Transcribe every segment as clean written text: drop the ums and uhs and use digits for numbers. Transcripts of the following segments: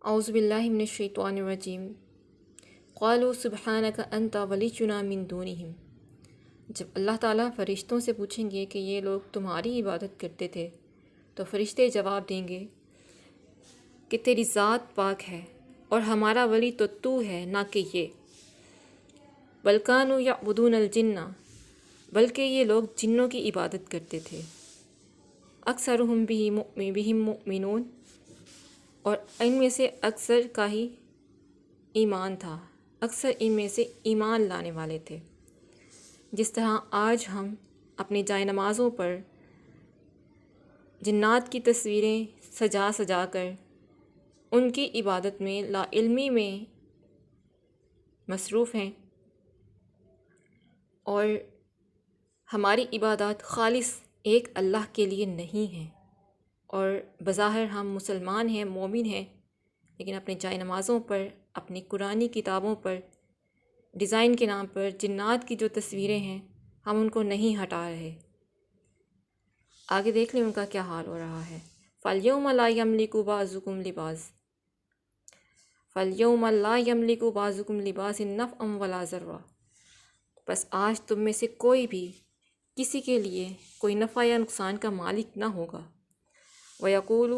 اعوذ باللہ من الشیطان الرجیم قالوا سبحانک انت ولینا من دونہم۔ جب اللہ تعالیٰ فرشتوں سے پوچھیں گے کہ یہ لوگ تمہاری عبادت کرتے تھے تو فرشتے جواب دیں گے کہ تیری ذات پاک ہے اور ہمارا ولی تو ہے نہ کہ یہ۔ بل کانوا یعبدون الجن، بلکہ یہ لوگ جنوں کی عبادت کرتے تھے۔ اکثرہم بہم مؤمنون، اور ان میں سے اکثر کا ہی ایمان تھا، اکثر ان میں سے ایمان لانے والے تھے۔ جس طرح آج ہم اپنی جائے نمازوں پر جنات کی تصویریں سجا سجا کر ان کی عبادت میں لا علمی میں مصروف ہیں، اور ہماری عبادات خالص ایک اللہ کے لیے نہیں ہیں، اور بظاہر ہم مسلمان ہیں، مومن ہیں، لیکن اپنے جائے نمازوں پر، اپنی قرآنی کتابوں پر ڈیزائن کے نام پر جنات کی جو تصویریں ہیں ہم ان کو نہیں ہٹا رہے۔ آگے دیکھ لیں ان کا کیا حال ہو رہا ہے۔ فَالْيَوْمَ لَا يَمْلِكُ بَعْضُكُمْ لِبَعْضٍ فَالْيَوْمَ لَا يَمْلِكُ بَعْضُكُمْ لِبَعْضٍ نَفْعًا وَلَا ضَرًّا، بس آج تم میں سے کوئی بھی کسی کے لیے کوئی نفع یا نقصان کا مالک نہ ہوگا۔ وَيَقُولُ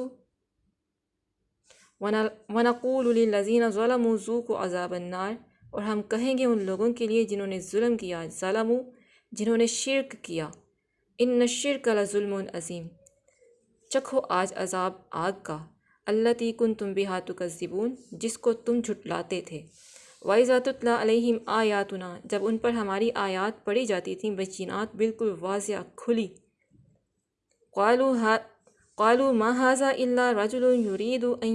وَنَقُولُ لِلَّذِينَ ظَلَمُوا ذُوقُوا عَذَابَ النَّارِ، اور ہم کہیں گے ان لوگوں کے لیے جنہوں نے ظلم کیا، ظلموا جنہوں نے شرک کیا، ان الشرک لظلم عظیم، چکھو آج عذاب آگ کا، التی کنتم بہا تکذبون، جس کو تم جھٹلاتے تھے۔ وَإِذَا تُتْلَىٰ عَلَيْهِمْ آیاتنا، جب ان پر ہماری آیات پڑھی جاتی تھیں بینات بالکل واضح کھلی، قالوا ما هذا الا رجل يريد ان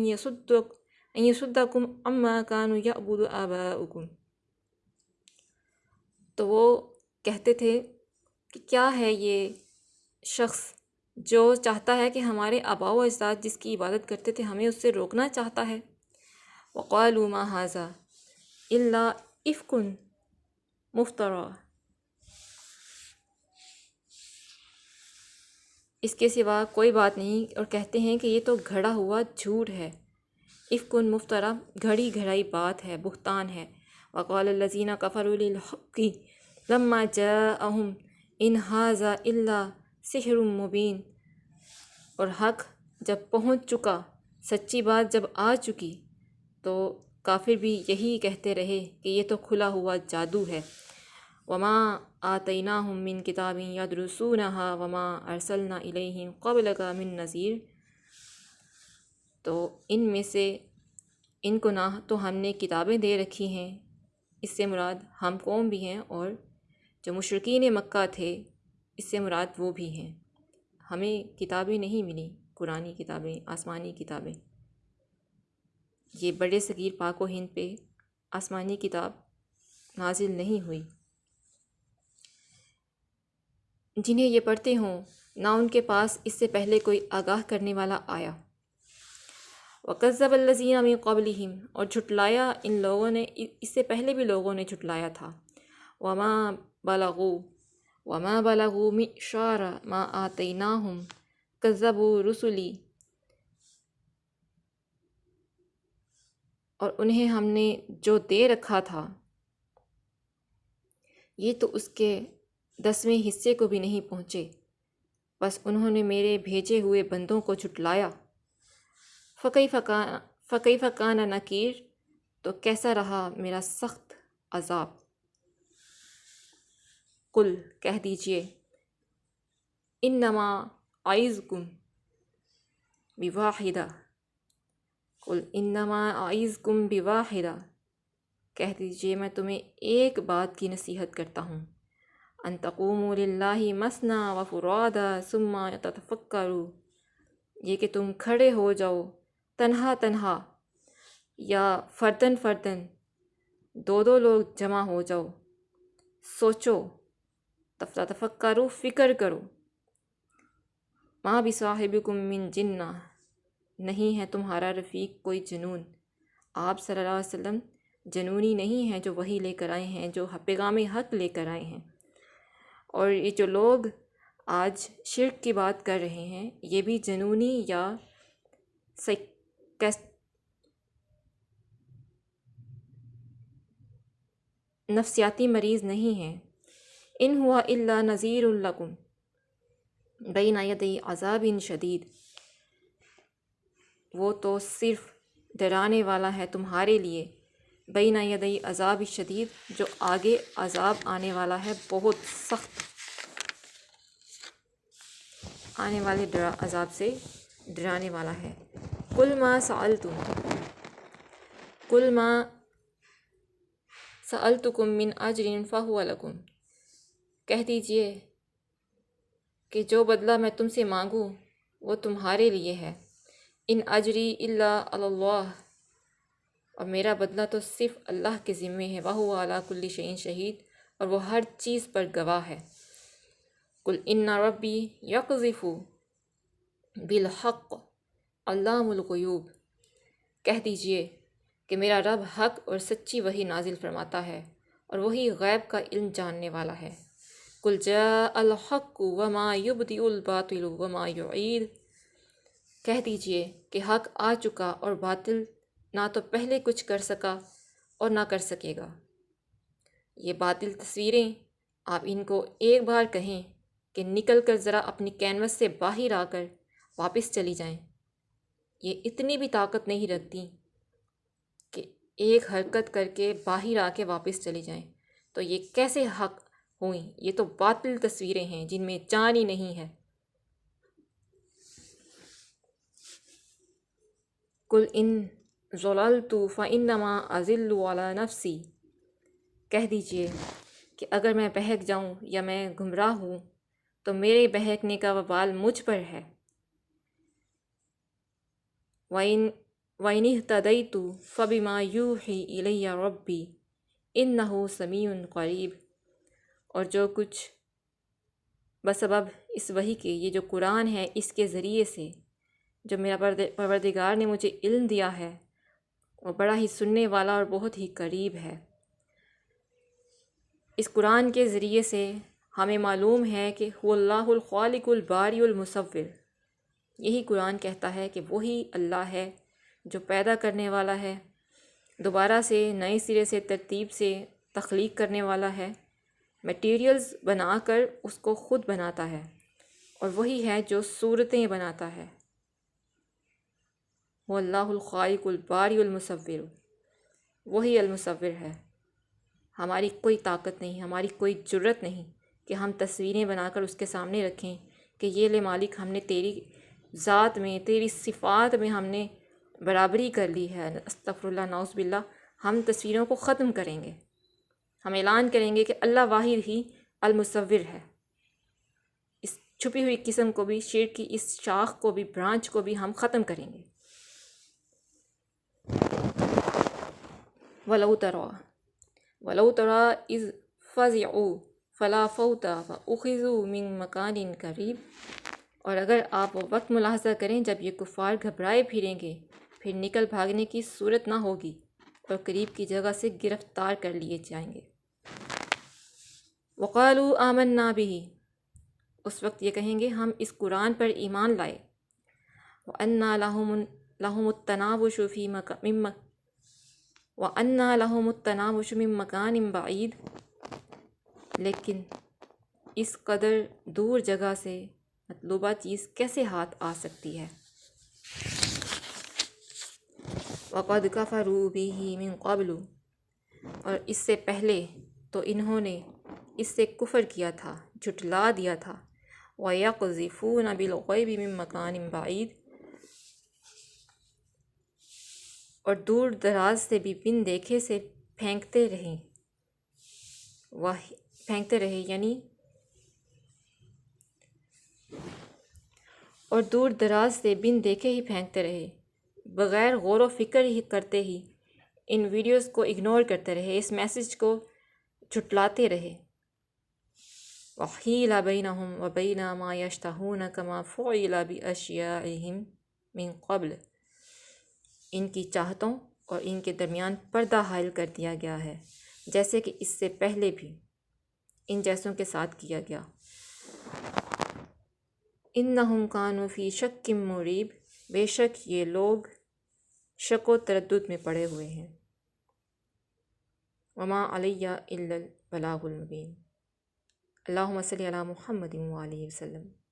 يصدكم عما كانوا يعبد آباؤكم، تو وہ کہتے تھے کہ کیا ہے یہ شخص جو چاہتا ہے کہ ہمارے آباء و اجداد جس کی عبادت کرتے تھے ہمیں اس سے روکنا چاہتا ہے۔ وقالوا ما هذا الا افک مفترا، اس کے سوا کوئی بات نہیں، اور کہتے ہیں کہ یہ تو گھڑا ہوا جھوٹ ہے۔ افک مفترا گھڑی گھڑائی بات ہے، بہتان ہے۔ وقال الذین کفروا للحق لما جاءہم ان ھذا الا سحر مبین، اور حق جب پہنچ چکا، سچی بات جب آ چکی، تو کافر بھی یہی کہتے رہے کہ یہ تو کھلا ہوا جادو ہے۔ وما آتیناہم من کتاب یدرسونہا وما ارسلنا الیہم قبلک من نذیر، تو ان میں سے ان کو نہ تو ہم نے کتابیں دے رکھی ہیں، اس سے مراد ہم قوم بھی ہیں، اور جو مشرکین مکہ تھے اس سے مراد وہ بھی ہیں۔ ہمیں کتابیں نہیں ملی، قرآنی کتابیں، آسمانی کتابیں، یہ بڑے صغیر پاک و ہند پہ آسمانی کتاب نازل نہیں ہوئی۔ جنہیں یہ پڑھتے ہوں نہ ان کے پاس اس سے پہلے کوئی آگاہ کرنے والا آیا۔ وَكَذَّبَ الَّذِينَ مِن قَبْلِهِمْ، اور جھٹلایا ان لوگوں نے، اس سے پہلے بھی لوگوں نے جھٹلایا تھا۔ وَمَا بَلَغُوا مِعْشَارَ مَا آتَيْنَاهُمْ كَذَّبُوا رُسُلِي، اور انہیں ہم نے جو دے رکھا تھا یہ تو اس کے 10ویں حصے کو بھی نہیں پہنچے، بس انہوں نے میرے بھیجے ہوئے بندوں کو جھٹلایا۔ فَكَيْفَ كَانَ نَكِيرِ، تو کیسا رہا میرا سخت عذاب۔ قل، کہہ دیجئے، انما اعظکم بواحدہ، قل انما اعظکم بواحدہ، کہہ دیجئے میں تمہیں ایک بات کی نصیحت کرتا ہوں، ان تقوموا للہ مثنی وفرادا ثم تتفکروا، یہ کہ تم کھڑے ہو جاؤ تنہا تنہا یا فردن فردن، دو دو لوگ جمع ہو جاؤ، سوچو، تتفکروا فکر کرو، ما بصاحبکم من جنہ، نہیں ہے تمہارا رفیق کوئی جنون۔ آپ صلی اللہ علیہ وسلم جنونی نہیں ہیں جو وحی لے کر آئے ہیں، جو پیغام حق لے کر آئے ہیں، اور یہ جو لوگ آج شرک کی بات کر رہے ہیں یہ بھی جنونی یا نفسیاتی مریض نہیں ہیں۔ ان ہوا الا نذیر لکم بین یدی عذاب شدید، وہ تو صرف ڈرانے والا ہے تمہارے لیے، بین یدی عذاب شدید، جو آگے عذاب آنے والا ہے، بہت سخت آنے والے عذاب سے ڈرانے والا ہے۔ قل ما سألتکم من اجر فہو لکم، کہہ دیجئے کہ جو بدلہ میں تم سے مانگوں وہ تمہارے لیے ہے۔ ان اجری الا علی اللہ، اور میرا بدلہ تو صرف اللہ کے ذمے ہے۔ وہو علی کل شیء شہید، اور وہ ہر چیز پر گواہ ہے۔ قل ان ربی یقذف بالحق علام الغیوب، کہہ دیجئے کہ میرا رب حق اور سچی وحی نازل فرماتا ہے، اور وہی غیب کا علم جاننے والا ہے۔ قل جاء الحق وما یبدئ الباطل وما یعید، کہہ دیجئے کہ حق آ چکا اور باطل نہ تو پہلے کچھ کر سکا اور نہ کر سکے گا۔ یہ باطل تصویریں، آپ ان کو ایک بار کہیں کہ نکل کر ذرا اپنی کینوس سے باہر آ کر واپس چلی جائیں، یہ اتنی بھی طاقت نہیں رکھتی کہ ایک حرکت کر کے باہر آ کے واپس چلی جائیں، تو یہ کیسے حق ہوئیں؟ یہ تو باطل تصویریں ہیں جن میں جان ہی نہیں ہے۔ قل ان ضللت فانما اضل علی نفسی، کہہ دیجئے کہ اگر میں بہک جاؤں یا میں گمراہ ہوں تو میرے بہکنے کا وبال مجھ پر ہے۔ وَإِنِ اهْتَدَيْتُ فَبِمَا يُوحِي إِلَيَّ رَبِّي إِنَّهُ سَمِيعٌ قَرِيبٌ، اور جو کچھ بسبب اس وحی کے، یہ جو قرآن ہے، اس کے ذریعے سے جو میرا پروردگار نے مجھے علم دیا ہے، وہ بڑا ہی سننے والا اور بہت ہی قریب ہے۔ اس قرآن کے ذریعے سے ہمیں معلوم ہے کہ هو اللہ الخالق الباری المصور، یہی قرآن کہتا ہے کہ وہی اللہ ہے جو پیدا کرنے والا ہے، دوبارہ سے نئے سرے سے ترتیب سے تخلیق کرنے والا ہے، میٹیریلز بنا کر اس کو خود بناتا ہے، اور وہی ہے جو صورتیں بناتا ہے۔ وہ اللہ الخالق الباری المصور، وہی المصور ہے۔ ہماری کوئی طاقت نہیں، ہماری کوئی جرت نہیں کہ ہم تصویریں بنا کر اس کے سامنے رکھیں کہ یہ لے مالک، ہم نے تیری ذات میں، تیری صفات میں ہم نے برابری کر لی ہے۔ استغفر اللہ، نعوذ باللہ، ہم تصویروں کو ختم کریں گے، ہم اعلان کریں گے کہ اللہ واحد ہی المصور ہے۔ اس چھپی ہوئی قسم کو بھی، شرک کی اس شاخ کو بھی، برانچ کو بھی ہم ختم کریں گے۔ وَلَوْ تَرَىٰ إِذْ فَزِعُوا فَلَا فَوْتَ وَأُخِذُوا مِن مَّكَانٍ قَرِيبٍ، اور اگر آپ وہ وقت ملاحظہ کریں جب یہ کفار گھبرائے پھریں گے، پھر نکل بھاگنے کی صورت نہ ہوگی، اور قریب کی جگہ سے گرفتار کر لیے جائیں گے۔ وَقَالُوا آمَنَّا بِهِ، اس وقت یہ کہیں گے ہم اس قرآن پر ایمان لائے۔ وَأَنَّىٰ لَهُمُ التَّنَاوُشُ مِن مَّكَانٍ بَعِيدٍ، لیکن اس قدر دور جگہ سے مطلوبہ چیز کیسے ہاتھ آ سکتی ہے؟ وَقَدْ كَفَرُوا بِهِ مِن قَبْلُ، اور اس سے پہلے تو انہوں نے اس سے کفر کیا تھا، جھٹلا دیا تھا۔ وَيَقْذِفُونَ بِالْغَيْبِ مِن مَّكَانٍ بَعِيدٍ، اور دور دراز سے بھی بن دیکھے سے پھینکتے رہے یعنی اور دور دراز سے بن دیکھے ہی پھینکتے رہے، بغیر غور و فکر ہی کرتے ہی ان ویڈیوز کو اگنور کرتے رہے، اس میسج کو جھٹلاتے رہے۔ وَحِيلَ بَيْنَهُمْ وَبَيْنَ مَا يَشْتَهُونَ كَمَا فُعِلَ بِأَشْيَاعِهِمْ مِن قَبْلُ، ان کی چاہتوں اور ان کے درمیان پردہ حائل کر دیا گیا ہے، جیسے کہ اس سے پہلے بھی ان جیسوں کے ساتھ کیا گیا۔ اِنَّهُمْ كَانُوا فِي شَكٍّ مُّرِيبٍ، بے شک یہ لوگ شک و تردد میں پڑے ہوئے ہیں۔ وما علیہ الا البلاغ المبین۔ اللہم صلی علی محمد وآلہ وسلم۔